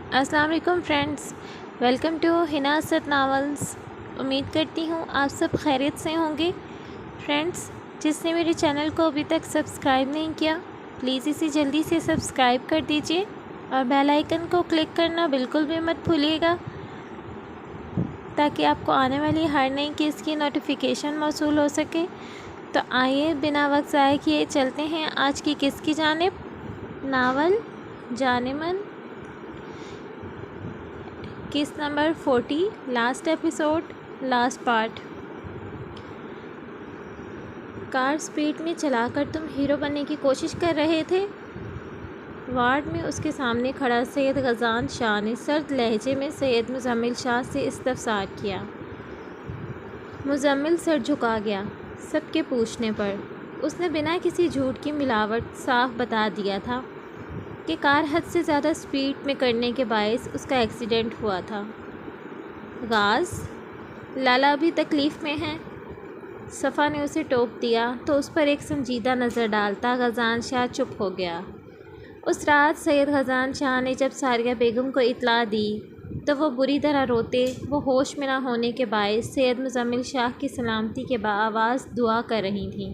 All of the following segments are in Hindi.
अस्सलाम वालेकुम friends, welcome to Hina Asad novels. उम्मीद करती हूँ आप सब खैरियत से होंगे। फ्रेंड्स, जिसने मेरे चैनल को अभी तक सब्सक्राइब नहीं किया, प्लीज़ इसे जल्दी से सब्सक्राइब कर दीजिए और बेल आइकन को क्लिक करना बिल्कुल भी मत भूलिएगा, ताकि आपको आने वाली हर नई केस की नोटिफिकेशन मौसूल हो सके। तो आइए बिना वक्त ज़ाय किए चलते हैं आज की किस की जानिब। Novel Jaaneman, case number 40, last episode, last part. Car speed में चलाकर तुम हीरो बनने की कोशिश कर रहे थे। वार्ड में उसके सामने खड़ा सैयद गजान शाह ने सर्द लहजे में सैयद मुजम्मिल शाह से इस्तफसार किया। मुजम्मिल सर झुका गया। सबके पूछने पर उसने बिना किसी झूठ की मिलावट साफ बता दिया था कि कार हद से ज़्यादा स्पीड में करने के बायस उसका एक्सीडेंट हुआ था। गाज, लाला अभी तकलीफ़ में है। सफ़ा ने उसे टोक दिया तो उस पर एक संजीदा नज़र डालता गजान शाह चुप हो गया। उस रात सैयद गजान शाह ने जब सारिया बेगम को इतला दी तो वो बुरी तरह रोते वो होश में न होने के बायस सैयद मुजम्मिल शाह की सलामती के बाआवाज़ दुआ कर रही थीं।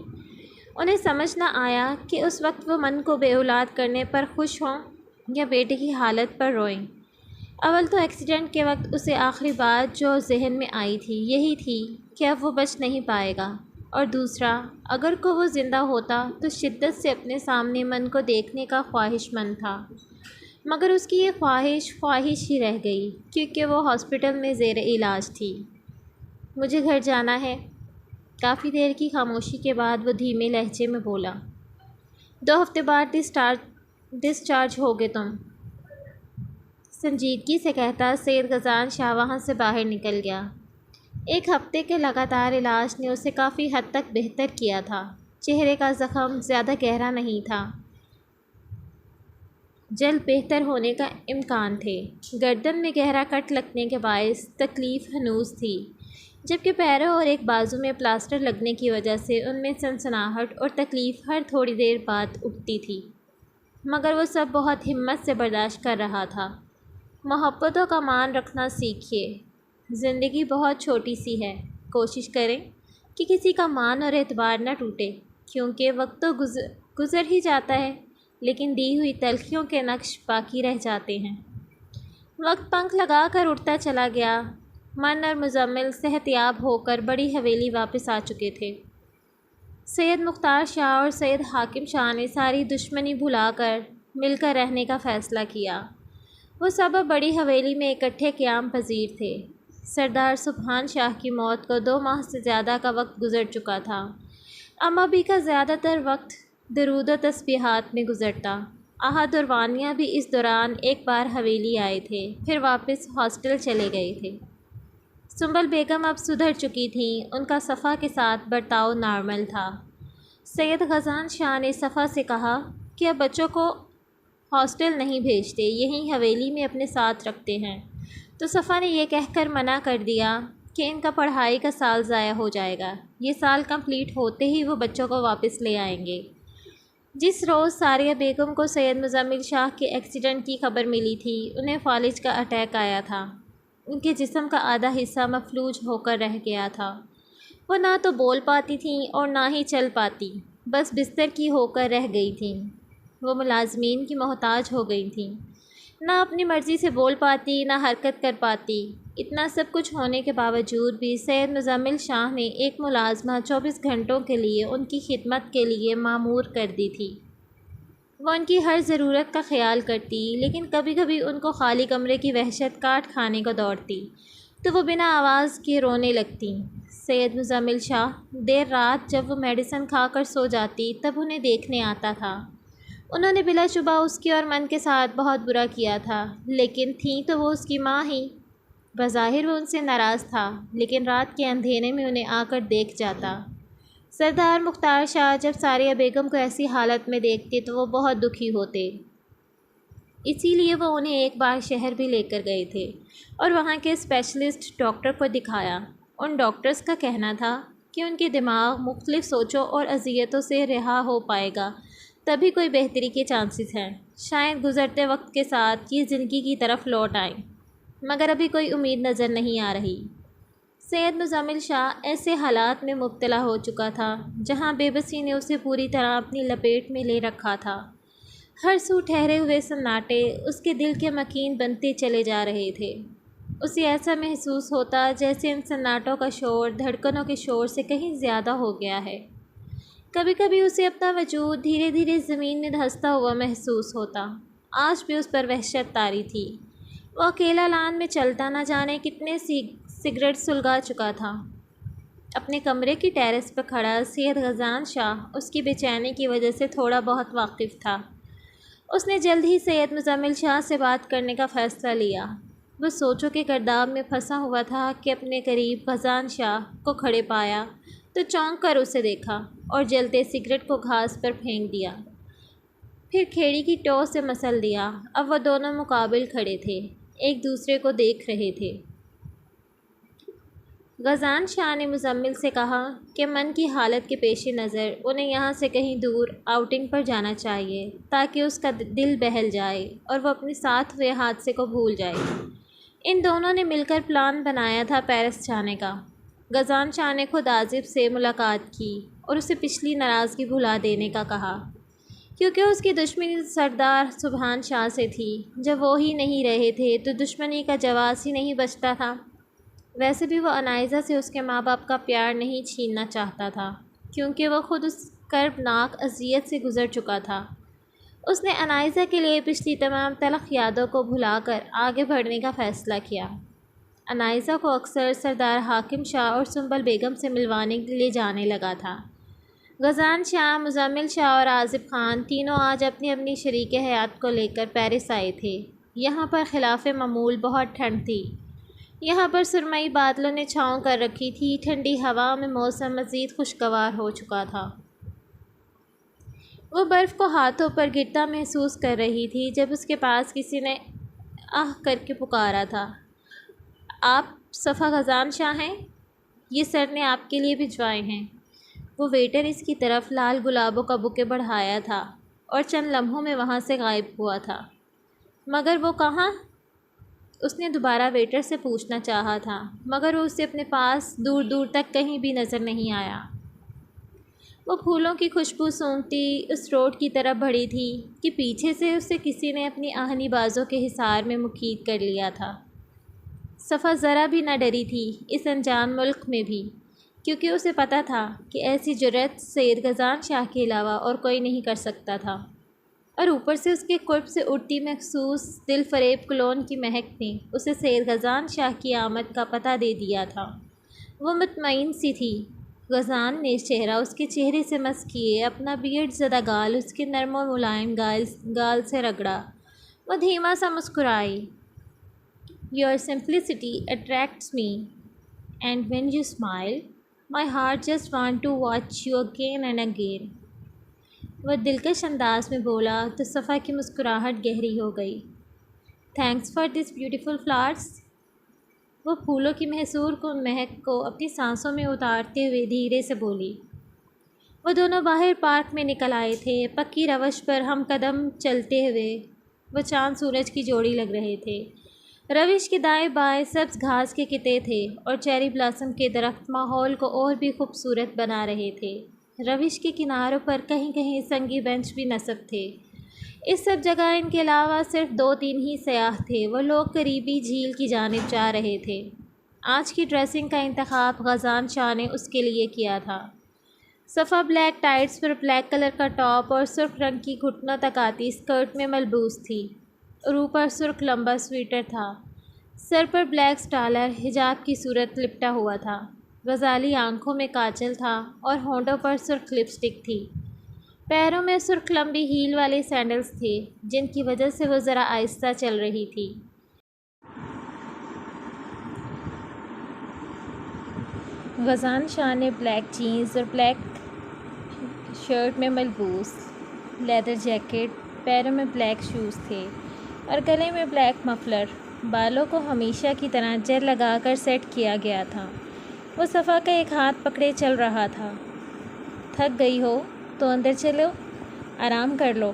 उन्हें समझ न आया कि उस वक्त वो मन को बेऔलाद करने पर खुश हों या बेटे की हालत पर रोएं। अव्वल तो एक्सीडेंट के वक्त उसे आखिरी बात जो जहन में आई थी यही थी कि अब वो बच नहीं पाएगा, और दूसरा, अगर को वो ज़िंदा होता तो शिद्दत से अपने सामने मन को देखने का ख्वाहिशमंद था। मगर उसकी ये ख्वाहिश ही रह गई, क्योंकि वो हॉस्पिटल में ज़ेर इलाज थी। मुझे घर जाना है। काफ़ी देर की खामोशी के बाद वो धीमे लहजे में बोला। 2 हफ्ते बाद डिस्चार्ज होगे तुम, संजीदगी से कहता सैयद गजान शाह वहाँ से बाहर निकल गया। 1 हफ्ते के लगातार इलाज ने उसे काफ़ी हद तक बेहतर किया था। चेहरे का ज़ख़म ज़्यादा गहरा नहीं था, जल्द बेहतर होने का इम्कान थे। गर्दन में गहरा कट लगने के बायस तकलीफ़ हनूज़ थी, जबकि पैरों और एक बाजू में प्लास्टर लगने की वजह से उनमें सनसनाहट और तकलीफ़ हर थोड़ी देर बाद उठती थी। मगर वो सब बहुत हिम्मत से बर्दाश्त कर रहा था। मोहब्बतों का मान रखना सीखिए। ज़िंदगी बहुत छोटी सी है। कोशिश करें कि किसी का मान और एतबार न टूटे, क्योंकि वक्त तो गुज़र ही जाता है, लेकिन दी हुई तलखियों के नक्श बाकी रह जाते हैं। वक्त पंख लगा कर उड़ता चला गया। मन और मुजम्मिल सेहतयाब होकर बड़ी हवेली वापस आ चुके थे। सैयद मुख्तार शाह और सैयद हाकिम शाह ने सारी दुश्मनी भुलाकर मिलकर रहने का फ़ैसला किया। वो सब अब बड़ी हवेली में इकट्ठे क़याम पजीर थे। सरदार सुबहान शाह की मौत को 2 माह से ज़्यादा का वक्त गुज़र चुका था। अम्मा भी का ज़्यादातर वक्त दरूद व तस्बीहात में गुज़रता। आहद और वानिया भी इस दौरान एक बार हवेली आए थे, फिर वापस हॉस्टल चले गए थे। सुंबल बेगम अब सुधर चुकी थीं, उनका सफ़ा के साथ बर्ताव नॉर्मल था। सैयद गजान शाह ने सफ़ा से कहा कि अब बच्चों को हॉस्टल नहीं भेजते, यहीं हवेली में अपने साथ रखते हैं। तो सफ़ा ने यह कहकर मना कर दिया कि इनका पढ़ाई का साल ज़ाया हो जाएगा। ये साल कंप्लीट होते ही वो बच्चों को वापस ले आएंगे। जिस रोज़ सारिया बेगम को सैयद मुजम्मिल शाह के एक्सीडेंट की खबर मिली थी, उन्हें फालिज का अटैक आया था। उनके जिस्म का आधा हिस्सा मफलूज होकर रह गया था। वो ना तो बोल पाती थीं और ना ही चल पाती, बस बिस्तर की होकर रह गई थीं। वो मुलाजमीन की मोहताज हो गई थीं, ना अपनी मर्ज़ी से बोल पाती ना हरकत कर पाती। इतना सब कुछ होने के बावजूद भी सैयद मुजम्मिल शाह ने एक मुलाजमा 24 घंटों के लिए उनकी खिदमत के लिए मामूर कर दी थी। वो उनकी हर ज़रूरत का ख्याल करती, लेकिन कभी कभी उनको खाली कमरे की वहशत काट खाने को दौड़ती तो वो बिना आवाज़ के रोने लगती। सैयद मुजम्मिल शाह देर रात जब वो मेडिसिन खाकर सो जाती तब उन्हें देखने आता था। उन्होंने बिलाशुबा उसकी और मन के साथ बहुत बुरा किया था, लेकिन थी तो वो उसकी माँ ही। बज़ाहिर वो उनसे नाराज़ था, लेकिन रात के अंधेरे में उन्हें आकर देख जाता। सरदार मुख्तार शाह जब सारिया बेगम को ऐसी हालत में देखते तो वो बहुत दुखी होते। इसीलिए वो उन्हें एक बार शहर भी लेकर गए थे और वहाँ के स्पेशलिस्ट डॉक्टर को दिखाया। उन डॉक्टर्स का कहना था कि उनके दिमाग मुख्तलिफ़ सोचों और अज़ियतों से रिहा हो पाएगा तभी कोई बेहतरी के चांसेस हैं। शायद गुज़रते वक्त के साथ ये ज़िंदगी की तरफ लौट आए, मगर अभी कोई उम्मीद नज़र नहीं आ रही। सैयद मुज़म्मिल शाह ऐसे हालात में मुब्तला हो चुका था जहां बेबसी ने उसे पूरी तरह अपनी लपेट में ले रखा था। हर सू ठहरे हुए सन्नाटे उसके दिल के मकीन बनते चले जा रहे थे। उसे ऐसा महसूस होता जैसे इन सन्नाटों का शोर धड़कनों के शोर से कहीं ज़्यादा हो गया है। कभी कभी उसे अपना वजूद धीरे धीरे ज़मीन में धंसता हुआ महसूस होता। आज भी उस पर वहशत तारी थी। वो अकेला लान में चलता न जाने कितने सिगरेट सुलगा चुका था। अपने कमरे की टेरेस पर खड़ा सैयद गजान शाह उसकी बेचैनी की वजह से थोड़ा बहुत वाकिफ़ था। उसने जल्द ही सैयद मुज़म्मिल शाह से बात करने का फ़ैसला लिया। वह सोचों के गर्दाब में फंसा हुआ था कि अपने करीब गजान शाह को खड़े पाया तो चौंक कर उसे देखा और जलते सिगरेट को घास पर फेंक दिया। फिर खेड़ी की टो से मसल दिया। अब वह दोनों मुकाबिल खड़े थे, एक दूसरे को देख रहे थे। गजान शाह ने मुज़म्मिल से कहा कि मन की हालत के पेश नज़र उन्हें यहाँ से कहीं दूर आउटिंग पर जाना चाहिए ताकि उसका दिल बहल जाए और वह अपने साथ हुए हादसे को भूल जाए। इन दोनों ने मिलकर प्लान बनाया था पेरिस जाने का। गजान शाह ने खुद आजिब से मुलाकात की और उसे पिछली नाराज़गी भुला देने का कहा, क्योंकि उसकी दुश्मनी सरदार सुबहान शाह से थी। जब वो ही नहीं रहे थे तो दुश्मनी का जवाब ही नहीं बचता था। वैसे भी वो अनाइज़ा से उसके माँ बाप का प्यार नहीं छीनना चाहता था, क्योंकि वह खुद उस कर्बनाक अज़ियत से गुज़र चुका था। उसने अनाइज़ा के लिए पिछली तमाम तलख़ यादों को भुलाकर आगे बढ़ने का फ़ैसला किया। अनाइज़ा को अक्सर सरदार हाकिम शाह और सुंबल बेगम से मिलवाने के लिए जाने लगा था। गजान शाह, मुज़म्मिल शाह और आज़िब ख़ान तीनों आज अपनी अपनी शरीके हयात को लेकर पेरिस आए थे। यहाँ पर खिलाफ़ मामूल बहुत ठंड थी। यहाँ पर सुरमई बादलों ने छाँव कर रखी थी। ठंडी हवा में मौसम मज़ीद खुशगवार हो चुका था। वो बर्फ़ को हाथों पर गिरता महसूस कर रही थी जब उसके पास किसी ने आह करके पुकारा था, आप सफ़ा गजान शाह हैं? ये सर ने आपके लिए भिजवाए हैं। वो वेटर इसकी तरफ लाल गुलाबों का बुके बढ़ाया था और चंद लम्हों में वहाँ से गायब हुआ था। मगर वो कहाँ? उसने दोबारा वेटर से पूछना चाहा था, मगर वो उसे अपने पास दूर दूर तक कहीं भी नज़र नहीं आया। वो फूलों की खुशबू सूंघती उस रोड की तरफ बढ़ी थी कि पीछे से उसे किसी ने अपनी आहनी बाजों के हिसार में मुकीद कर लिया था। सफ़ा ज़रा भी न डरी थी इस अनजान मुल्क में भी, क्योंकि उसे पता था कि ऐसी जुर्रत सैयद गजान शाह के अलावा और कोई नहीं कर सकता था। और ऊपर से उसके कुर्ब से उड़ती मखसूस दिल फरेब कुलोन की महक ने उसे सैयद गजान शाह की आमद का पता दे दिया था। वो मुतमईन सी थी। गजान ने चेहरा उसके चेहरे से मस किए अपना बियर्ड ज़दा गाल उसके नरम और मुलायम गाल से रगड़ा। वो धीमा सा मुस्कुराई। Your simplicity attracts me and when you smile my heart just want to watch you again and again. वह दिलकश अंदाज में बोला तो सफ़ा की मुस्कुराहट गहरी हो गई। Thanks for this beautiful flowers. वो फूलों की महसूर को महक को अपनी सांसों में उतारते हुए धीरे से बोली। वो दोनों बाहर पार्क में निकल आए थे। पक्की रवश पर हम कदम चलते हुए वो चाँद सूरज की जोड़ी लग रहे थे। रविश के दाएं बाएं सब्ज़ घास के किते थे और चेरी ब्लॉसम के दरख्त माहौल को और भी खूबसूरत बना रहे थे। रविश के किनारों पर कहीं कहीं संगी बेंच भी नस्ब थे। इस सब जगह इनके अलावा सिर्फ 2-3 ही सयाह थे। वो लोग करीबी झील की जानिब जा रहे थे। आज की ड्रेसिंग का इंतखाब गजान शाह ने उसके लिए किया था। सफ़ा ब्लैक टाइट्स पर ब्लैक कलर का टॉप और सुर्ख रंग की घुटनों तक आती स्कर्ट में मलबूस थी और ऊपर सुर्ख लंबा स्वेटर था। सर पर ब्लैक स्टालर हिजाब की सूरत लिपटा हुआ था। गजाली आंखों में काजल था और होंठों पर सुर्ख लिपस्टिक थी। पैरों में सुर्ख लंबी हील वाले सैंडल्स थे जिनकी वजह से वो ज़रा आहिस्ता चल रही थी। गजान शाह ने ब्लैक जीन्स और ब्लैक शर्ट में मलबूस लेदर जैकेट, पैरों में ब्लैक शूज़ थे और गले में ब्लैक मफलर। बालों को हमेशा की तरह जेल लगाकर सेट किया गया था। वो सफ़ा का एक हाथ पकड़े चल रहा था। थक गई हो तो अंदर चलो, आराम कर लो।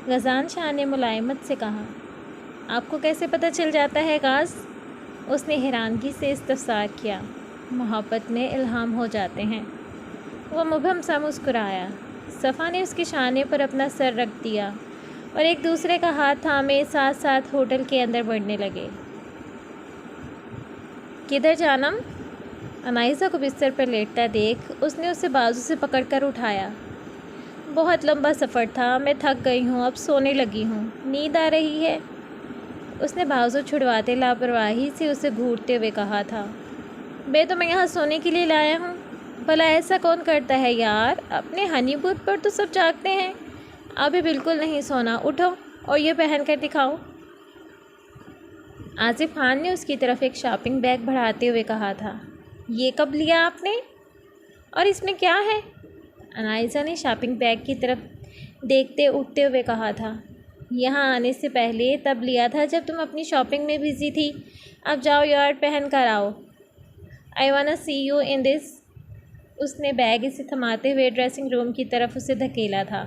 गजान शाह ने मुलायमत से कहा। आपको कैसे पता चल जाता है गाज? उसने हैरानगी से इस्तफसार किया। मोहब्बत में इल्हाम हो जाते हैं। वह मुबहम सा मुस्कुराया। सफ़ा ने उसके शाने पर अपना सर रख दिया और एक दूसरे का हाथ थामे साथ साथ होटल के अंदर बढ़ने लगे। किधर जानम? अनाइसा को बिस्तर पर लेटता देख उसने उसे बाजू से पकड़कर उठाया। बहुत लंबा सफ़र था, मैं थक गई हूँ, अब सोने लगी हूँ। नींद आ रही है? उसने बाजू छुड़वाते लापरवाही से उसे घूरते हुए कहा था। मैं तो यहाँ सोने के लिए लाया हूँ। भला ऐसा कौन करता है यार? अपने हनीमून पर तो सब जागते हैं। अभी बिल्कुल नहीं सोना, उठो और ये पहन कर दिखाओ। आसिफ खान ने उसकी तरफ एक शॉपिंग बैग बढ़ाते हुए कहा था। ये कब लिया आपने? और इसमें क्या है? अनाइसा ने शॉपिंग बैग की तरफ देखते उठते हुए कहा था। यहाँ आने से पहले तब लिया था जब तुम अपनी शॉपिंग में बिजी थी। अब जाओ यार, पहन कर आओ। आई वाना सी यू इन दिस। उसने बैग इसे थमाते हुए ड्रेसिंग रूम की तरफ उसे धकेला था।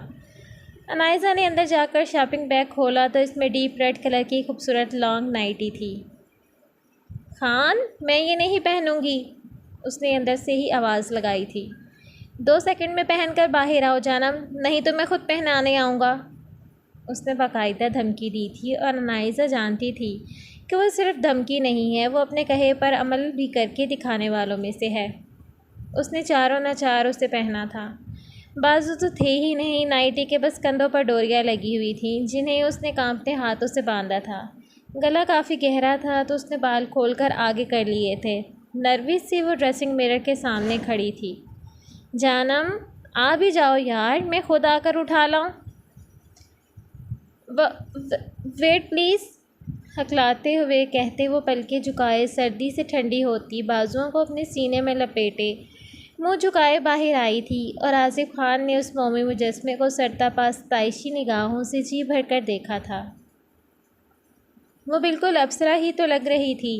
अनाइसा ने अंदर जाकर शॉपिंग बैग खोला तो इसमें डीप रेड कलर की खूबसूरत लॉन्ग नाइटी थी। खान, मैं ये नहीं पहनूंगी, उसने अंदर से ही आवाज़ लगाई थी। 2 सेकंड में पहनकर बाहर आओ जानम, नहीं तो मैं खुद पहनाने आऊँगा। उसने बाकायदा धमकी दी थी और अनाइसा जानती थी कि वह सिर्फ धमकी नहीं है, वो अपने कहे पर अमल भी करके दिखाने वालों में से है। उसने चारों न चार उसे पहना था। बाजू तो थे ही नहीं, नाइटी के बस कंधों पर डोरियां लगी हुई थीं जिन्हें उसने कांपते हाथों से बांधा था। गला काफ़ी गहरा था तो उसने बाल खोलकर आगे कर लिए थे। नर्वस सी वो ड्रेसिंग मिरर के सामने खड़ी थी। जानम, आ भी जाओ यार, मैं खुद आकर उठा लाऊं। वेट प्लीज़, हकलाते हुए कहते वो पलके झुकाए सर्दी से ठंडी होती बाजुओं को अपने सीने में लपेटे मुंह झुकाए बाहर आई थी और आसिफ खान ने उस मोमी मुजस्मे को सरतापास ताइशी निगाहों से जी भरकर देखा था। वो बिल्कुल अप्सरा ही तो लग रही थी।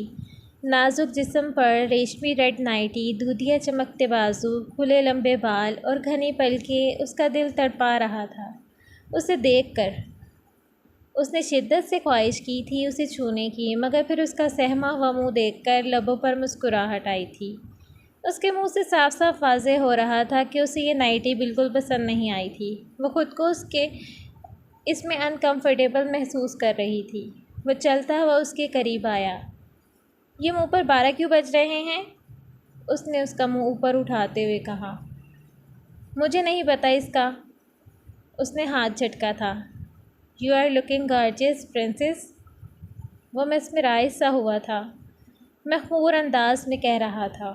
नाजुक जिस्म पर रेशमी रेड नाइटी, दूधिया चमकते बाजू, खुले लंबे बाल और घनी पलकें उसका दिल तड़पा रहा था। उसे देखकर उसने शिद्दत से ख्वाहिश की थी उसे छूने की, मगर फिर उसका सहमा हुआ मुँह देखकर लबों पर मुस्कुराहट आई थी। उसके मुंह से साफ साफ वाज़ेह हो रहा था कि उसे ये नाइटी बिल्कुल पसंद नहीं आई थी। वो ख़ुद को उसके इसमें अनकंफर्टेबल महसूस कर रही थी। वो चलता हुआ उसके करीब आया। ये मुंह पर 12 क्यों बज रहे हैं? उसने उसका मुंह ऊपर उठाते हुए कहा। मुझे नहीं पता इसका। उसने हाथ झटका था। You are looking gorgeous princess. वो mesmerized सा हुआ था। मखमूर अंदाज में कह रहा था।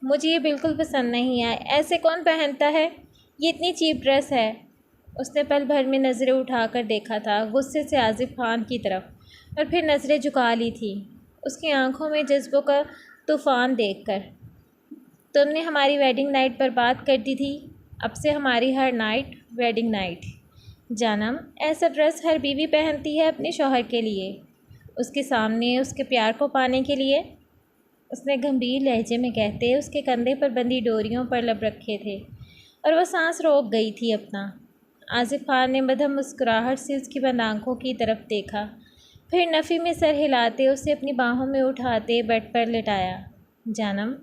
मुझे ये बिल्कुल पसंद नहीं आया। ऐसे कौन पहनता है? ये इतनी चीप ड्रेस है। उसने पल भर में नज़रें उठाकर देखा था गुस्से से आसिफ खान की तरफ और फिर नज़रें झुका ली थी उसकी आंखों में जज्बों का तूफ़ान देखकर। तुमने हमारी वेडिंग नाइट पर बात कर दी थी, अब से हमारी हर नाइट वेडिंग नाइट। जानम, ऐसा ड्रेस हर बीवी पहनती है अपने शौहर के लिए, उसके सामने, उसके प्यार को पाने के लिए। उसने गंभीर लहजे में कहते उसके कंधे पर बंधी डोरियों पर लब रखे थे और वह सांस रोक गई थी अपना। आसिफ खान ने मध्यम मुस्कुराहट से उसकी बंद आँखों की तरफ देखा, फिर नफ़ी में सर हिलाते उसे अपनी बाहों में उठाते बेड पर लिटाया। जानम,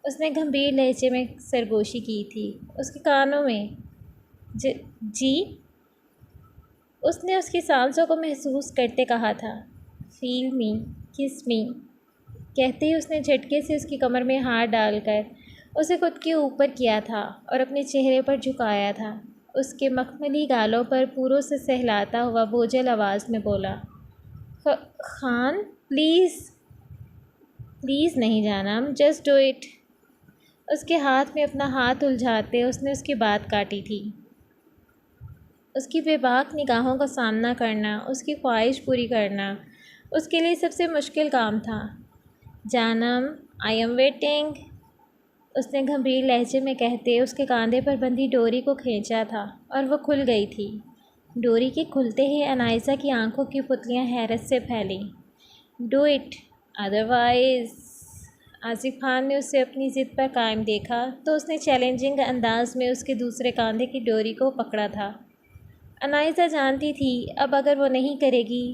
उसने गंभीर लहजे में सरगोशी की थी उसके कानों में। जी? उसने उसकी सांसों को महसूस करते कहा था। फील मी, किस मी, कहते ही उसने झटके से उसकी कमर में हाथ डालकर उसे खुद के ऊपर किया था और अपने चेहरे पर झुकाया था। उसके मखमली गालों पर पूरों से सहलाता हुआ बोझल आवाज़ में बोला, खान प्लीज़। प्लीज़ नहीं जानम, जस्ट डू इट। उसके हाथ में अपना हाथ उलझाते उसने उसकी बात काटी थी। उसकी बेबाक निगाहों का सामना करना, उसकी ख्वाहिश पूरी करना उसके लिए सबसे मुश्किल काम था। जानम, आई एम वेटिंग। उसने गंभीर लहजे में कहते उसके कंधे पर बंधी डोरी को खींचा था और वह खुल गई थी। डोरी के खुलते ही अनाइसा की आंखों की पुतलियां हैरत से फैलीं। Do it, otherwise. Asif Khan ने उसे अपनी ज़िद पर कायम देखा तो उसने चैलेंजिंग अंदाज में उसके दूसरे कंधे की डोरी को पकड़ा था। अनाइसा जानती थी अब अगर वो नहीं करेगी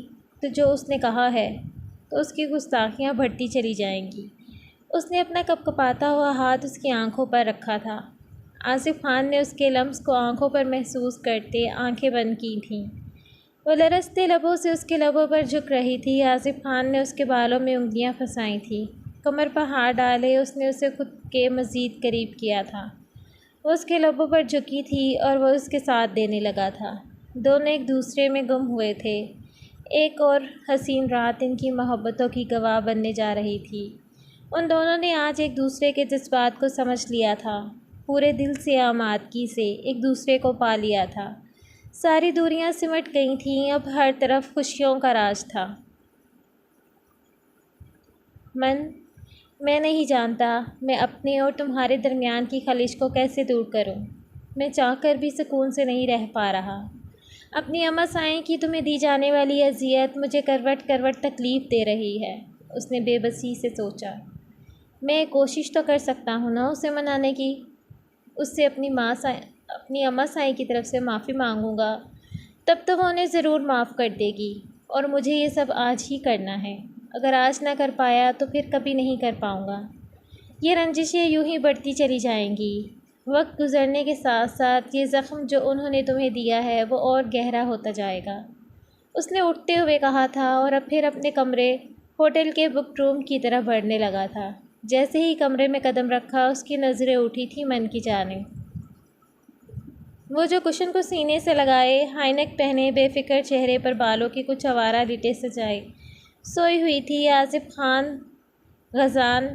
तो जो उसने कहा है तो उसकी गुस्ताखियाँ बढ़ती चली जाएंगी। उसने अपना कपकपाता हुआ हाथ उसकी आंखों पर रखा था। आसिफ खान ने उसके लम्स को आंखों पर महसूस करते आंखें बंद की थीं। वो लरसते लबों से उसके लबों पर झुक रही थी। आसिफ खान ने उसके बालों में उंगलियां फंसाई थीं। कमर पर हाथ डाले उसने उसे खुद के मज़ीद करीब किया था। वो उसके लबों पर झुकी थी और वो उसके साथ देने लगा था। दोनों एक दूसरे में गुम हुए थे। एक और हसीन रात इनकी मोहब्बतों की गवाह बनने जा रही थी। उन दोनों ने आज एक दूसरे के जज्बात को समझ लिया था। पूरे दिल से आमादगी से एक दूसरे को पा लिया था। सारी दूरियां सिमट गई थीं। अब हर तरफ खुशियों का राज था। मन, मैं नहीं जानता मैं अपने और तुम्हारे दरमियान की खलिश को कैसे दूर करूं। मैं चाहकर भी सुकून से नहीं रह पा रहा। अपनी अम्मा साईं की तुम्हें दी जाने वाली अजियत मुझे करवट करवट तकलीफ़ दे रही है। उसने बेबसी से सोचा। मैं कोशिश तो कर सकता हूँ ना उसे मनाने की। उससे अपनी अम्मा साईं की तरफ से माफ़ी मांगूंगा, तब तो वो उन्हें ज़रूर माफ़ कर देगी। और मुझे ये सब आज ही करना है। अगर आज ना कर पाया तो फिर कभी नहीं कर पाऊँगा। ये रंजिशें यूं ही बढ़ती चली जाएंगी। वक्त गुजरने के साथ साथ ये ज़ख्म जो उन्होंने तुम्हें दिया है वो और गहरा होता जाएगा। उसने उठते हुए कहा था और अब फिर अपने कमरे होटल के बुक रूम की तरफ बढ़ने लगा था। जैसे ही कमरे में कदम रखा उसकी नज़रें उठी थी मन की जानिब। वो जो कुशन को सीने से लगाए, हाईनेक पहने, बेफिक्र चेहरे पर बालों की कुछ आवारा लिटें सजाए सोई हुई थी। आसिफ खान, गज़ान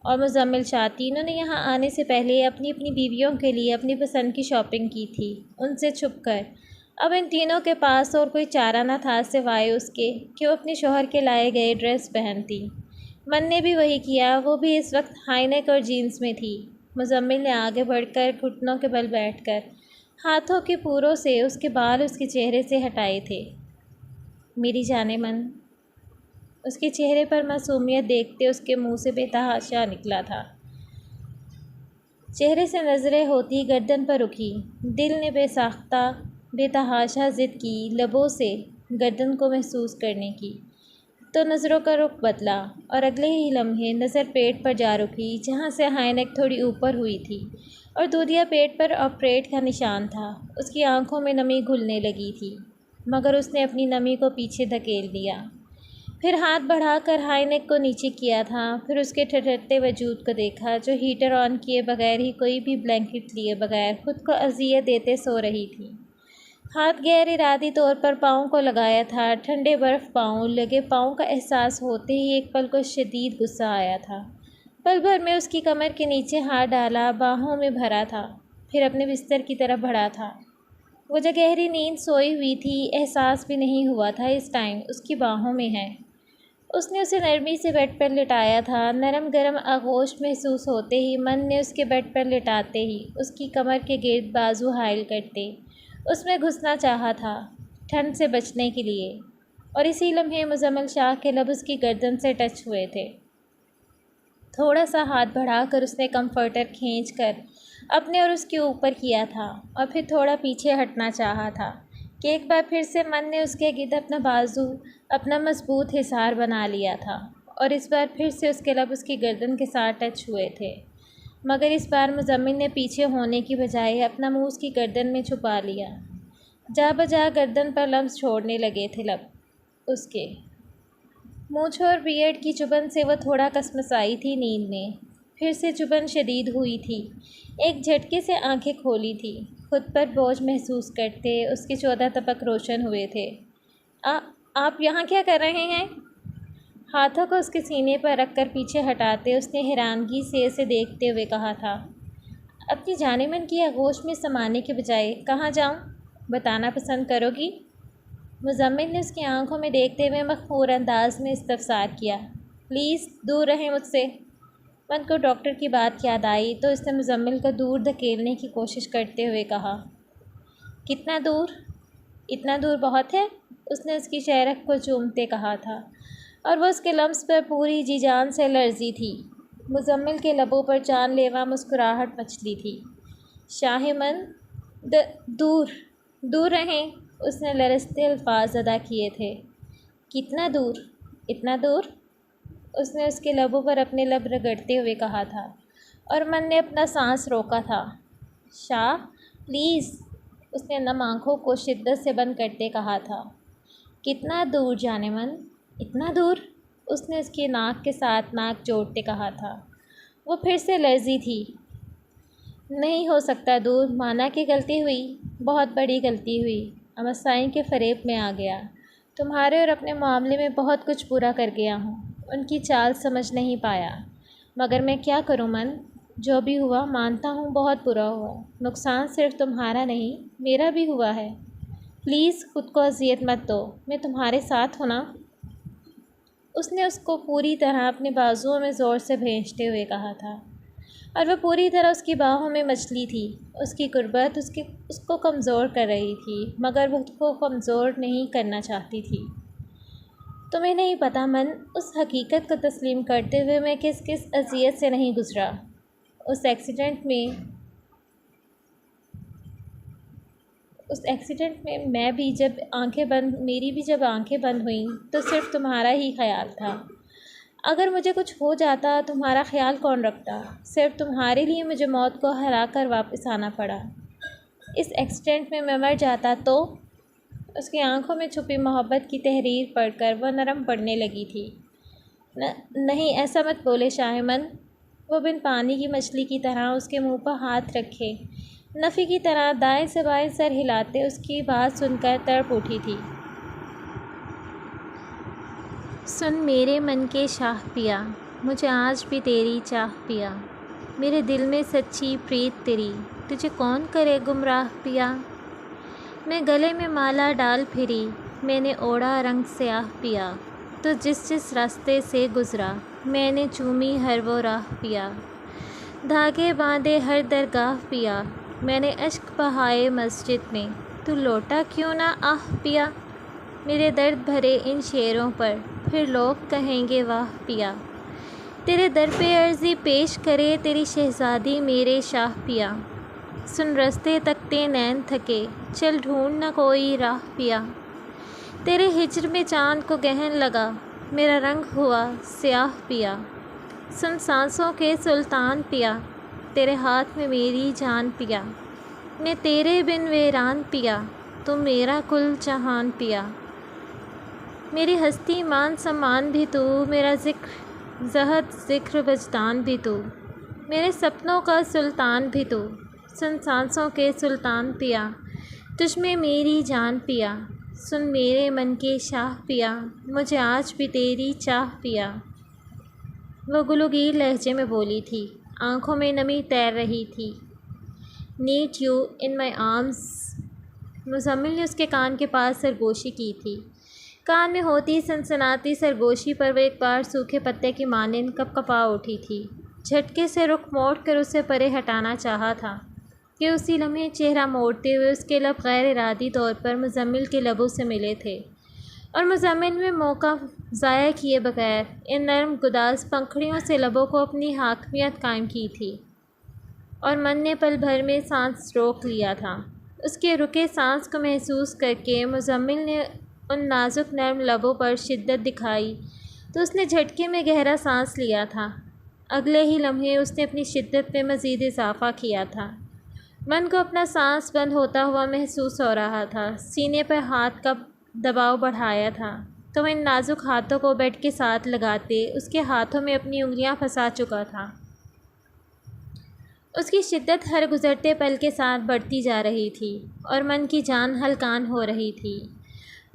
और मुज़म्मिल शाह तीनों ने यहाँ आने से पहले अपनी अपनी बीवियों के लिए अपनी पसंद की शॉपिंग की थी, उनसे छुपकर। अब इन तीनों के पास और कोई चारा न था सिवाय उसके कि वो अपने शौहर के लाए गए ड्रेस पहनती। मन ने भी वही किया। वो भी इस वक्त हाईनेक और जीन्स में थी। मुज़म्मिल ने आगे बढ़कर घुटनों के बल बैठकर हाथों के पूरों से उसके बाल उसके चेहरे से हटाए थे। मेरी जाने मन, उसके चेहरे पर मासूमियत देखते उसके मुंह से बेतहाशा निकला था। चेहरे से नज़रें होती गर्दन पर रुकी। दिल ने बेसाख्ता बेतहाशा ज़िद की लबों से गर्दन को महसूस करने की, तो नज़रों का रुख बदला और अगले ही लम्हे नज़र पेट पर जा रुकी जहाँ से हाईनेक थोड़ी ऊपर हुई थी और दूधिया पेट पर ऑपरेट का निशान था। उसकी आंखों में नमी घुलने लगी थी मगर उसने अपनी नमी को पीछे धकेल दिया। फिर हाथ बढ़ाकर हाईनेक को नीचे किया था। फिर उसके ठठरते वजूद को देखा जो हीटर ऑन किए बगैर ही कोई भी ब्लैंकेट लिए बगैर खुद को अज़ियत देते सो रही थी। हाथ गैर इरादी तौर पर पाँव को लगाया था। ठंडे बर्फ़ पाँव लगे पाँव का एहसास होते ही एक पल को शदीद गुस्सा आया था। पल भर में उसकी कमर के नीचे हाथ डाला, बाहों में भरा था, फिर अपने बिस्तर की तरफ बढ़ा था। वो जो गहरी नींद सोई हुई थी, एहसास भी नहीं हुआ था इस टाइम उसकी बाहों में है। उसने उसे नरमी से बेड पर लिटाया था। नरम गरम आगोश महसूस होते ही मन ने उसके बेड पर लिटाते ही उसकी कमर के गिर्द बाजू हाइल करते उसमें घुसना चाहा था ठंड से बचने के लिए। और इसी लम्हे मुज़म्मिल शाह के लब उसकी गर्दन से टच हुए थे। थोड़ा सा हाथ बढ़ाकर उसने कंफर्टर खींचकर अपने और उसके ऊपर किया था और फिर थोड़ा पीछे हटना चाहा था कि एक बार फिर से मन ने उसके गिर्द अपना बाजू अपना मजबूत हिसार बना लिया था और इस बार फिर से उसके लब उसकी गर्दन के साथ टच हुए थे। मगर इस बार मुज़म्मिल ने पीछे होने की बजाय अपना मुंह उसकी गर्दन में छुपा लिया। जा बजा गर्दन पर लम्स छोड़ने लगे थे लब उसके। मूंछ और बियर्ड की चुभन से वह थोड़ा कसमसाई थी नींद में। फिर से चुभन शदीद हुई थी। एक झटके से आंखें खोली थी। खुद पर बोझ महसूस करते उसके 14 तपक रोशन हुए थे। आप यहाँ क्या कर रहे हैं? हाथों को उसके सीने पर रखकर पीछे हटाते उसने हैरानगी से उसे देखते हुए कहा था। अपनी जानेमन की आगोश में समाने के बजाय कहाँ जाऊँ, बताना पसंद करोगी? मुज़म्मिल ने उसकी आंखों में देखते हुए मखमूर अंदाज में इस्तफसार किया। प्लीज़ दूर रहें मुझसे। मन को डॉक्टर की बात याद आई तो उसने मुज़म्मिल को दूर धकेलने की कोशिश करते हुए कहा। कितना दूर? इतना दूर बहुत है, उसने उसकी चेहरे को चूमते कहा था और वह उसके लम्स पर पूरी जी जान से लर्जी थी। मुज़म्मिल के लबों पर जानलेवा मुस्कुराहट मचली थी। शाहिमन, दूर दूर रहें, उसने लरजते अल्फाज अदा किए थे। कितना दूर? इतना दूर? उसने उसके लबों पर अपने लब रगड़ते हुए कहा था और मन ने अपना सांस रोका था। शाह, प्लीज़, उसने नम आँखों को शिद्दत से बंद करते कहा था। कितना दूर जाने मन? इतना दूर? उसने उसकी नाक के साथ नाक जोड़ते कहा था। वो फिर से लर्जी थी। नहीं हो सकता दूर, माना कि गलती हुई, बहुत बड़ी गलती हुई। अमसाइन के फ़रेब में आ गया। तुम्हारे और अपने मामले में बहुत कुछ बुरा कर गया हूँ। उनकी चाल समझ नहीं पाया, मगर मैं क्या करूँ मन? जो भी हुआ मानता हूँ बहुत बुरा हुआ। नुकसान सिर्फ तुम्हारा नहीं, मेरा भी हुआ है। प्लीज़ खुद को अजियत मत दो, मैं तुम्हारे साथ हूँ ना। उसने उसको पूरी तरह अपने बाजुओं में ज़ोर से भींचते हुए कहा था और वह पूरी तरह उसकी बाहों में मचली थी। उसकी गुर्बत उसको कमज़ोर कर रही थी, मगर वह उसको कमज़ोर नहीं करना चाहती थी। तुम्हें नहीं पता मन, उस हकीकत को तस्लीम करते हुए मैं किस किस अज़ियत से नहीं गुज़रा। उस एक्सीडेंट में मेरी भी जब आंखें बंद हुईं तो सिर्फ तुम्हारा ही ख्याल था। अगर मुझे कुछ हो जाता तुम्हारा ख्याल कौन रखता? सिर्फ तुम्हारे लिए मुझे मौत को हरा कर वापस आना पड़ा। इस एक्सीडेंट में मैं मर जाता तो? उसकी आंखों में छुपी मोहब्बत की तहरीर पढ़कर वह नरम पड़ने लगी थी। नहीं, ऐसा मत बोले शाहिमन। वो बिन पानी की मछली की तरह उसके मुंह पर हाथ रखे नफ़ी की तरह दाएं से बाएं सर हिलाते उसकी बात सुनकर तड़प उठी थी। सुन मेरे मन के शाह पिया, मुझे आज भी तेरी चाह पिया। मेरे दिल में सच्ची प्रीत तेरी, तुझे कौन करे गुमराह पिया। मैं गले में माला डाल फिरी, मैंने ओढ़ा रंग स्याह पिया। तो जिस जिस रास्ते से गुज़रा, मैंने चूमी हर वो राह पिया। धागे बांधे हर दरगाह पिया, मैंने अश्क बहाए मस्जिद में, तू लौटा क्यों ना आह पिया। मेरे दर्द भरे इन शेरों पर फिर लोग कहेंगे वाह पिया। तेरे दर पे अर्ज़ी पेश करे तेरी शहज़ादी मेरे शाह पिया। सुन रस्ते तकते नैन थके, चल ढूंढ न कोई राह पिया। तेरे हिज्र में चाँद को गहन लगा, मेरा रंग हुआ स्याह पिया। सुन सांसों के सुल्तान पिया, तेरे हाथ में मेरी जान पिया। मैं तेरे बिन वीरान पिया, तुम मेरा कुल जहान पिया। मेरी हस्ती मान सम्मान भी तू, मेरा ज़िक्र ज़हद ज़िक्र वजदान भी तू, मेरे सपनों का सुल्तान भी तू। सुन सांसों के सुल्तान पिया, तुझ में मेरी जान पिया। सुन मेरे मन के शाह पिया, मुझे आज भी तेरी चाह पिया। वो गुलगीर लहजे में बोली थी, आँखों में नमी तैर रही थी। Need you in my arms. Muzammil ने उसके कान के पास सरगोशी की थी। कान में होती सनसनाती सरगोशी पर वह एक बार सूखे पत्ते की मानिंद कपकपा उठी थी। झटके से रुख मोड़ कर उसे परे हटाना चाहा था कि उसी लम्हे चेहरा मोड़ते हुए उसके लब गैर इरादी तौर पर मुज़म्मिल के लबों से मिले थे और मुज़म्मिल में मौका ज़ाया किए बगैर इन नरम गुदास पंखड़ियों से लबों को अपनी हाकमियत कायम की थी और मन ने पल भर में सांस रोक लिया था। उसके रुके सांस को महसूस करके मुज़म्मिल ने उन नाजुक नरम लबों पर शिद्दत दिखाई तो उसने झटके में गहरा सांस लिया था। अगले ही लम्हे उसने अपनी शिद्दत में मज़ीद इजाफ़ा किया था। मन को अपना सांस बंद होता हुआ महसूस हो रहा था। सीने पर हाथ का दबाव बढ़ाया था तो वह इन नाजुक हाथों को बेड के साथ लगाते उसके हाथों में अपनी उंगलियां फंसा चुका था। उसकी शिद्दत हर गुज़रते पल के साथ बढ़ती जा रही थी और मन की जान हलकान हो रही थी।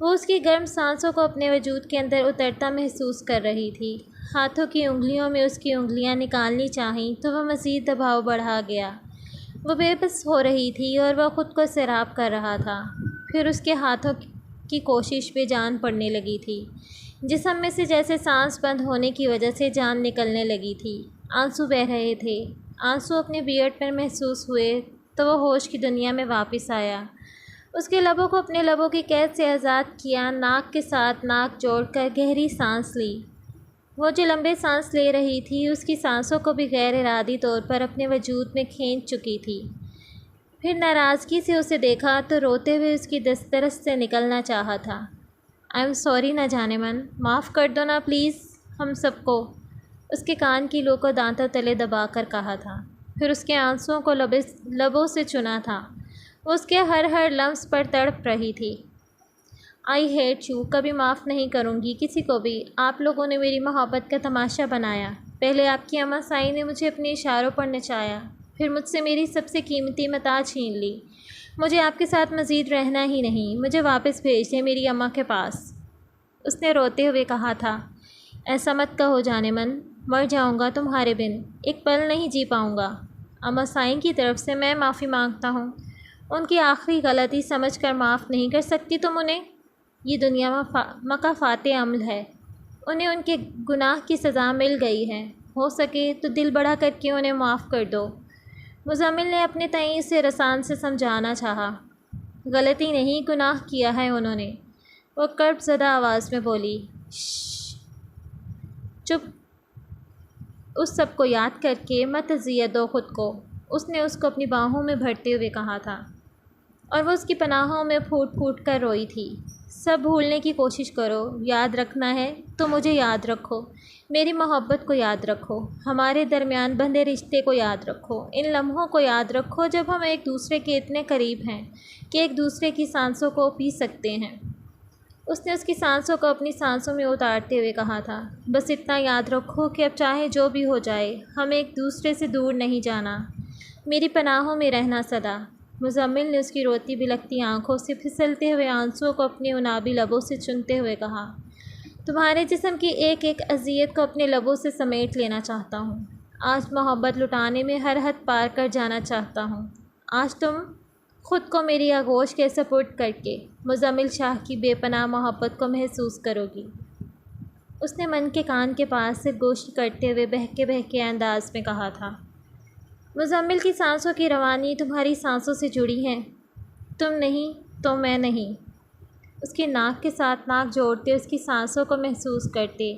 वो उसकी गर्म सांसों को अपने वजूद के अंदर उतरता महसूस कर रही थी। हाथों की उंगलियों में उसकी उंगलियां निकालनी चाहीं तो वह मज़ीद दबाव बढ़ा गया। वो बेबस हो रही थी और वह ख़ुद को सैराब कर रहा था। फिर उसके हाथों की कोशिश बेजान पड़ने लगी थी। जिस्म में से जैसे सांस बंद होने की वजह से जान निकलने लगी थी। आंसू बह रहे थे। आंसू अपने बियर्ड पर महसूस हुए तो वह होश की दुनिया में वापस आया। उसके लबों को अपने लबों की कैद से आज़ाद किया। नाक के साथ नाक जोड़कर गहरी सांस ली। वो जो लंबे सांस ले रही थी, उसकी सांसों को भी गैर इरादी तौर पर अपने वजूद में खींच चुकी थी। फिर नाराज़गी से उसे देखा तो रोते हुए उसकी दस्तरस से निकलना चाहा था। आई एम सॉरी ना जाने मन, माफ़ कर दो ना प्लीज़ हम सबको, उसके कान की लो को दांतों तले दबाकर कहा था। फिर उसके आंसुओं को लबों से चुना था। वो उसके हर लम्स पर तड़प रही थी। आई हेट यू, कभी माफ़ नहीं करूँगी किसी को भी। आप लोगों ने मेरी मोहब्बत का तमाशा बनाया। पहले आपकी अम्मा साई ने मुझे अपने इशारों पर नचाया, फिर मुझसे मेरी सबसे कीमती मता छीन ली। मुझे आपके साथ मज़ीद रहना ही नहीं, मुझे वापस भेज दें मेरी अम्मा के पास, उसने रोते हुए कहा था। ऐसा मत कहो जाने मन, मर जाऊँगा तुम्हारे बिन, एक पल नहीं जी पाऊँगा। अम्मा साई की तरफ से मैं माफ़ी मांगता हूँ। उनकी आखिरी गलती समझकर माफ़ नहीं कर सकती तुम उन्हें? ये दुनिया मकाफ़ाते अमल है, उन्हें उनके गुनाह की सज़ा मिल गई है। हो सके तो दिल बड़ा करके उन्हें माफ़ कर दो। मुज़म्मिल ने अपने तय इसे रसान से समझाना चाहा। गलती नहीं, गुनाह किया है उन्होंने, वो कर्बज़दा आवाज़ में बोली। चुप, उस सब को याद करके मत अज़ियत दो खुद को, उसने उसको अपनी बाहों में भरते हुए कहा था, और वो उसकी पनाहों में फूट फूट कर रोई थी। सब भूलने की कोशिश करो, याद रखना है तो मुझे याद रखो, मेरी मोहब्बत को याद रखो, हमारे दरमियान बंधे रिश्ते को याद रखो, इन लम्हों को याद रखो जब हम एक दूसरे के इतने करीब हैं कि एक दूसरे की सांसों को पी सकते हैं। उसने उसकी सांसों को अपनी सांसों में उतारते हुए कहा था। बस इतना याद रखो कि अब चाहे जो भी हो जाए, हमें एक दूसरे से दूर नहीं जाना, मेरी पनाहों में रहना सदा। मुज़म्मिल ने उसकी रोती बिलखती आंखों से फिसलते हुए आंसुओं को अपने उनाबी लबों से चुनते हुए कहा। तुम्हारे जिस्म की एक एक अज़ियत को अपने लबों से समेट लेना चाहता हूँ। आज मोहब्बत लुटाने में हर हद पार कर जाना चाहता हूँ। आज तुम ख़ुद को मेरी आगोश के सपुर्द करके मुज़म्मिल शाह की बेपनाह मोहब्बत को महसूस करोगी, उसने मन के कान के पास से गोश्त करते हुए बहके अंदाज में कहा था। मुज़म्मिल की सांसों की रवानी तुम्हारी सांसों से जुड़ी है, तुम नहीं तो मैं नहीं, उसकी नाक के साथ नाक जोड़ते उसकी सांसों को महसूस करते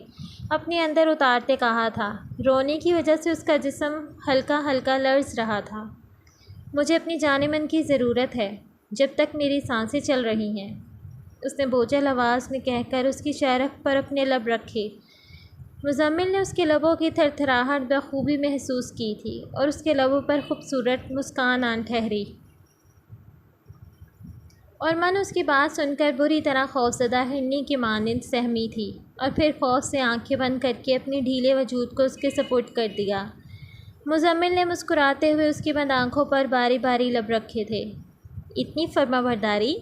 अपने अंदर उतारते कहा था। रोने की वजह से उसका जिस्म हल्का हल्का लर्ज़ रहा था। मुझे अपनी जाने मन की ज़रूरत है जब तक मेरी सांसें चल रही हैं, उसने बोझल आवाज़ में कहकर उसकी शरफ़ पर अपने लब रखे। मुज़म्मिल ने उसके लबों की थरथराहट बखूबी महसूस की थी और उसके लबों पर खूबसूरत मुस्कान आन ठहरी, और मन उसकी बात सुनकर बुरी तरह खौफज़दा हिरनी की मानिंद सहमी थी, और फिर खौफ से आंखें बंद करके अपने ढीले वजूद को उसके सपुर्द कर दिया। मुज़म्मिल ने मुस्कुराते हुए उसकी बंद आँखों पर बारी बारी लब रखे थे। इतनी फर्माबरदारी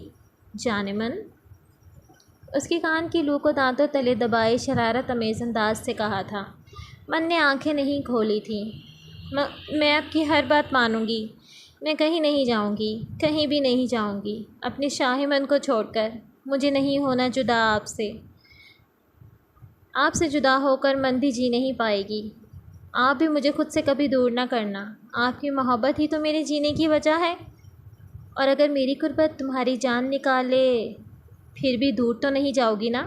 जाने मन, उसके कान की लू को दांतों तले दबाए शरारत अमेज़ अंदाज से कहा था। मन ने आंखें नहीं खोली थी। मैं आपकी हर बात मानूंगी, मैं कहीं नहीं जाऊंगी, कहीं भी नहीं जाऊंगी अपने शाही मन को छोड़कर। मुझे नहीं होना जुदा आपसे, आपसे जुदा होकर मन भी जी नहीं पाएगी। आप भी मुझे खुद से कभी दूर ना करना, आपकी मोहब्बत ही तो मेरे जीने की वजह है, और अगर मेरी गुर्बत तुम्हारी जान निकाले फिर भी दूर तो नहीं जाओगी ना,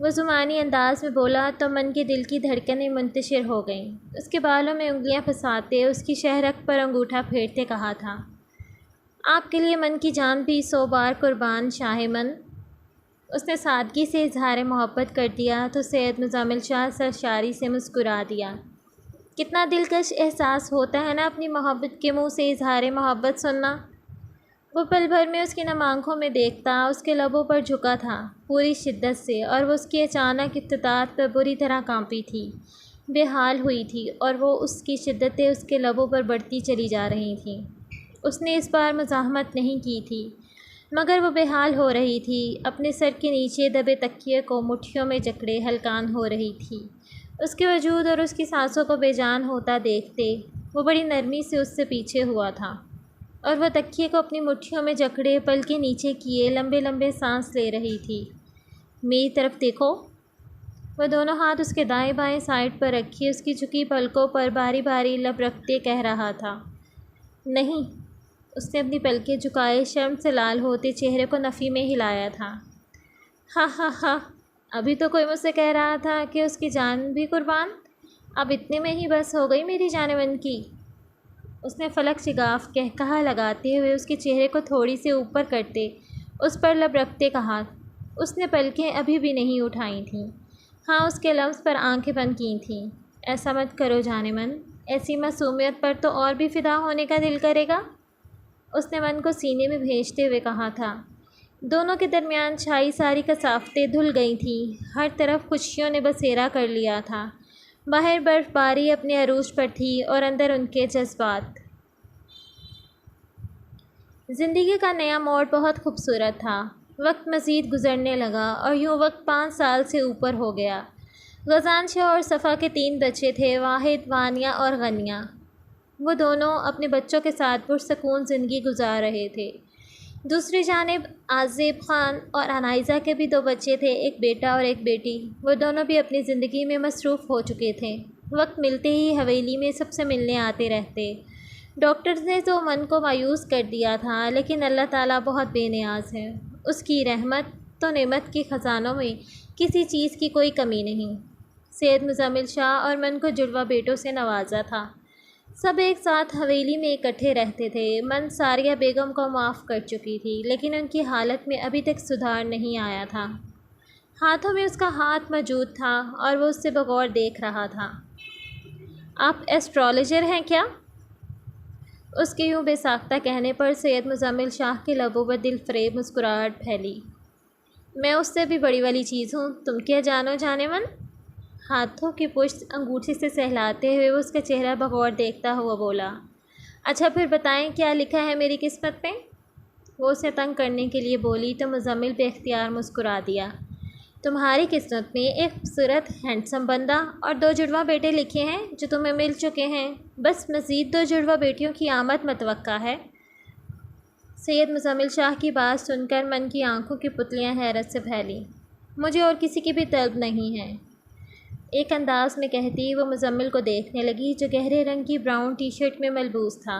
वह ज़ुबानी अंदाज में बोला तो मन के दिल की धड़कनें मुंतशिर हो गईं। उसके बालों में उंगलियां फंसाते उसकी शहरक पर अंगूठा फेरते कहा था। आपके लिए मन की जान भी 100 बार कुर्बान शाह मन, उसने सादगी से इजहार मोहब्बत कर दिया तो सैयद मुज़म्मिल शाह सरशारी से मुस्कुरा दिया। कितना दिलकश एहसास होता है ना अपनी मोहब्बत के मुंह से इजहार मोहब्बत सुनना। वो पल भर में उसकी नम आँखों में देखता, उसके लबों पर झुका था पूरी शिद्दत से, और वो उसकी अचानक इफ्तितार पर बुरी तरह कांपी थी, बेहाल हुई थी, और वो उसकी शिद्दतें उसके लबों पर बढ़ती चली जा रही थीं। उसने इस बार मुज़ाहमत नहीं की थी, मगर वो बेहाल हो रही थी, अपने सर के नीचे दबे तकिए को मुट्ठियों में जकड़े हलकान हो रही थी। उसके वजूद और उसकी सांसों को बेजान होता देखते वो बड़ी नरमी से उससे पीछे हुआ था, और वह तकिए को अपनी मुट्ठियों में जकड़े पल के नीचे किए लंबे लंबे सांस ले रही थी। मेरी तरफ देखो, वह दोनों हाथ उसके दाएं बाएं साइड पर रखे उसकी झुकी पलकों पर बारी बारी लब रखते कह रहा था। नहीं, उसने अपनी पलकें झुकाए शर्म से लाल होते चेहरे को नफ़ी में हिलाया था। हा हा हा, अभी तो कोई मुझसे कह रहा था कि उसकी जान भी कुर्बान, अब इतने में ही बस हो गई मेरी जान-मन की। उसने फलक शिगाफ कहकहा लगाते हुए उसके चेहरे को थोड़ी से ऊपर करते उस पर लब रखते कहा। उसने पलकें अभी भी नहीं उठाई थीं। हाँ, उसके लफ्ज़ पर आंखें बंद की थीं। ऐसा मत करो जाने-मन, ऐसी मासूमियत पर तो और भी फ़िदा होने का दिल करेगा। उसने मन को सीने में भेजते हुए कहा था। दोनों के दरमियान छाई सारी कसावतें धुल गई थीं। हर तरफ खुशियों ने बसेरा कर लिया था। बाहर बर्फ़बारी अपने अरूज पर थी और अंदर उनके जज्बात। ज़िंदगी का नया मोड़ बहुत खूबसूरत था। वक्त मज़ीद गुज़रने लगा और यूँ वक्त 5 साल से ऊपर हो गया। गज़ानशाह और सफ़ा के 3 बच्चे थे, वाहिद, वानिया और गनिया। वो दोनों अपने बच्चों के साथ पुरसकून ज़िंदगी गुजार रहे थे। दूसरी जानिब आज़िब ख़ान और अनाइज़ा के भी 2 बच्चे थे, एक बेटा और एक बेटी। वो दोनों भी अपनी ज़िंदगी में मसरूफ़ हो चुके थे। वक्त मिलते ही हवेली में सबसे मिलने आते रहते। डॉक्टर्स ने तो मन को मायूस कर दिया था, लेकिन अल्लाह ताला बहुत बेनियाज़ है। उसकी रहमत तो नेमत के ख़जानों में किसी चीज़ की कोई कमी नहीं। सैयद मुज़म्मिल शाह और मन को जुड़वा बेटों से नवाजा था। सब एक साथ हवेली में इकट्ठे रहते थे। मन सारिया बेगम को माफ़ कर चुकी थी, लेकिन उनकी हालत में अभी तक सुधार नहीं आया था। हाथों में उसका हाथ मौजूद था और वो उससे बगौर देख रहा था। आप एस्ट्रोलॉजर हैं क्या? उसके यूँ बेसाख्ता कहने पर सैयद मुज़म्मिल शाह के लबों पर दिल फ़रेब मुस्कुराहट फैली। मैं उससे भी बड़ी वाली चीज़ हूँ, तुम क्या जानो जाने-मन? हाथों की पुश्त अंगूठी से सहलाते हुए वो उसका चेहरा बगौर देखता हुआ बोला। अच्छा फिर बताएं क्या लिखा है मेरी किस्मत में? वो उसे तंग करने के लिए बोली तो मुज़म्मिल बेख्तियार मुस्कुरा दिया। तुम्हारी किस्मत में एक खूबसूरत हैंडसम बंदा और 2 जुड़वा बेटे लिखे हैं जो तुम्हें मिल चुके हैं। बस मज़ीद 2 जुड़वा बेटियों की आमद मतवक्का है। सैयद मुज़म्मिल शाह की बात सुनकर मन की आंखों की पुतलियां हैरत से फैली। मुझे और किसी की भी तलब नहीं है, एक अंदाज़ में कहती वो मुज़म्मिल को देखने लगी जो गहरे रंग की ब्राउन टी शर्ट में मलबूस था।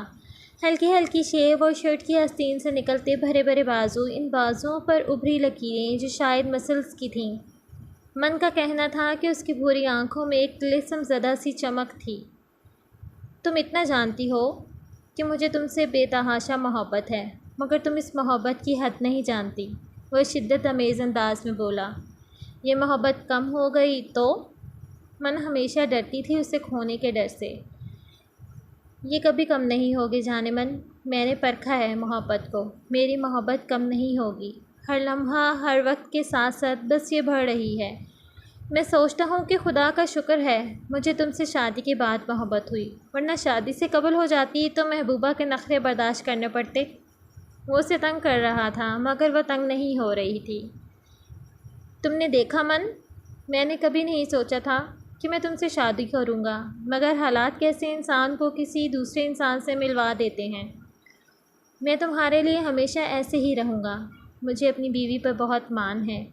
हल्की हल्की शेव और शर्ट की आस्तीन से निकलते भरे भरे बाजू, इन बाजुओं पर उभरी लकीरें जो शायद मसल्स की थीं। मन का कहना था कि उसकी भूरी आंखों में एक तिलिस्म ज़दा सी चमक थी। तुम इतना जानती हो कि मुझे तुमसे बेतहाशा मोहब्बत है, मगर तुम इस मोहब्बत की हद नहीं जानती। वह शिद्दत अमेज़ अंदाज में बोला। ये मोहब्बत कम हो गई तो? मन हमेशा डरती थी उसे खोने के डर से। ये कभी कम नहीं होगी जाने-मन, मैंने परखा है मोहब्बत को। मेरी मोहब्बत कम नहीं होगी। हर लम्हा हर वक्त के साथ साथ बस ये बढ़ रही है। मैं सोचता हूँ कि खुदा का शुक्र है मुझे तुमसे शादी के बाद मोहब्बत हुई, वरना शादी से कबल हो जाती तो महबूबा के नखरे बर्दाश्त करने पड़ते। वो उसे तंग कर रहा था मगर वह तंग नहीं हो रही थी। तुमने देखा मन, मैंने कभी नहीं सोचा था कि मैं तुमसे शादी करूँगा, मगर हालात कैसे इंसान को किसी दूसरे इंसान से मिलवा देते हैं। मैं तुम्हारे लिए हमेशा ऐसे ही रहूँगा। मुझे अपनी बीवी पर बहुत मान है।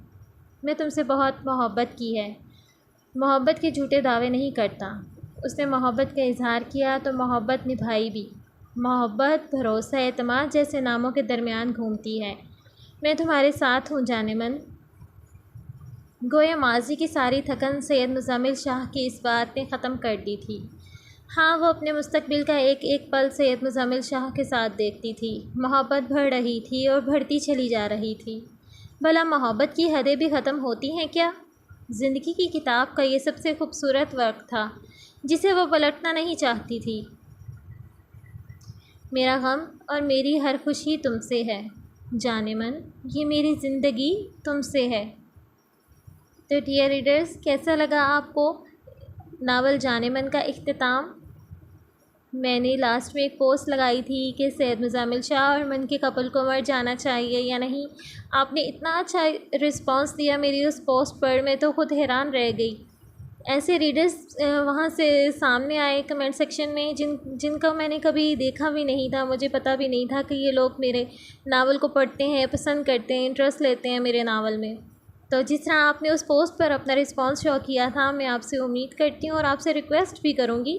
मैं तुमसे बहुत मोहब्बत की है। मोहब्बत के झूठे दावे नहीं करता। उसने मोहब्बत का इजहार किया तो मोहब्बत निभाई भी। मोहब्बत, भरोसा, एतमाद जैसे नामों के दरमियान घूमती है। मैं तुम्हारे साथ हूँ जाने-मन। गोया माजी की सारी थकन सैयद मुज़म्मिल शाह की इस बात ने ख़त्म कर दी थी। हाँ, वो अपने मुस्तकबिल का एक एक पल सैयद मुज़म्मिल शाह के साथ देखती थी। मोहब्बत बढ़ रही थी और बढ़ती चली जा रही थी। भला मोहब्बत की हदें भी ख़त्म होती हैं क्या? ज़िंदगी की किताब का ये सबसे खूबसूरत वर्क था जिसे वो पलटना नहीं चाहती थी। मेरा गम और मेरी हर खुशी तुमसे है जाने-मन, ये मेरी ज़िंदगी तुमसे है। तो डियर रीडर्स, कैसा लगा आपको नावल जाने-मन का इख्तिताम? मैंने लास्ट में एक पोस्ट लगाई थी कि सैयद मुज़म्मिल शाह और मन के कपल को मर जाना चाहिए या नहीं। आपने इतना अच्छा रिस्पांस दिया मेरी उस पोस्ट पर, मैं तो खुद हैरान रह गई। ऐसे रीडर्स वहाँ से सामने आए कमेंट सेक्शन में जिनका मैंने कभी देखा भी नहीं था। मुझे पता भी नहीं था कि ये लोग मेरे नावल को पढ़ते हैं, पसंद करते हैं, इंटरेस्ट लेते हैं मेरे नावल में। तो जिस तरह आपने उस पोस्ट पर अपना रिस्पांस शो किया था, मैं आपसे उम्मीद करती हूँ और आपसे रिक्वेस्ट भी करूँगी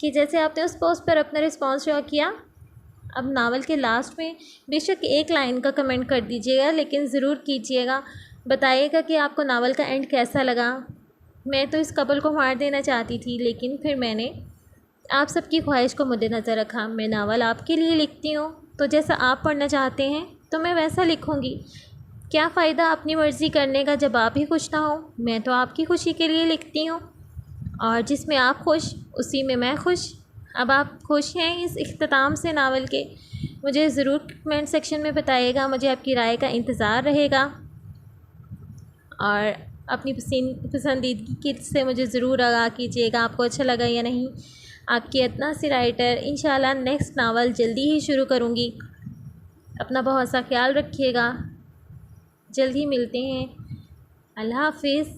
कि जैसे आपने उस पोस्ट पर अपना रिस्पांस शो किया, अब नावल के लास्ट में बेशक एक लाइन का कमेंट कर दीजिएगा, लेकिन ज़रूर कीजिएगा। बताइएगा कि आपको नावल का एंड कैसा लगा। मैं तो इस कपल को मार देना चाहती थी, लेकिन फिर मैंने आप सबकी ख्वाहिश को मद्देनज़र रखा। मैं नावल आपके लिए लिखती हूँ, तो जैसा आप पढ़ना चाहते हैं तो मैं वैसा लिखूँगी। क्या फ़ायदा अपनी मर्ज़ी करने का जब आप ही खुश ना हो। मैं तो आपकी खुशी के लिए लिखती हूँ, और जिसमें आप खुश उसी में मैं खुश। अब आप खुश हैं इस इख्तिताम से नावल के? मुझे ज़रूर कमेंट सेक्शन में बताइएगा। मुझे आपकी राय का इंतज़ार रहेगा, और अपनी पसंदीदगी से मुझे ज़रूर आगाह कीजिएगा आपको अच्छा लगा या नहीं। आपकी अदना सी राइटर। इंशाल्लाह नेक्स्ट नावल जल्दी ही शुरू करूँगी। अपना बहुत सा ख्याल रखिएगा। जल्द ही मिलते हैं। अल्लाह हाफ़िज़।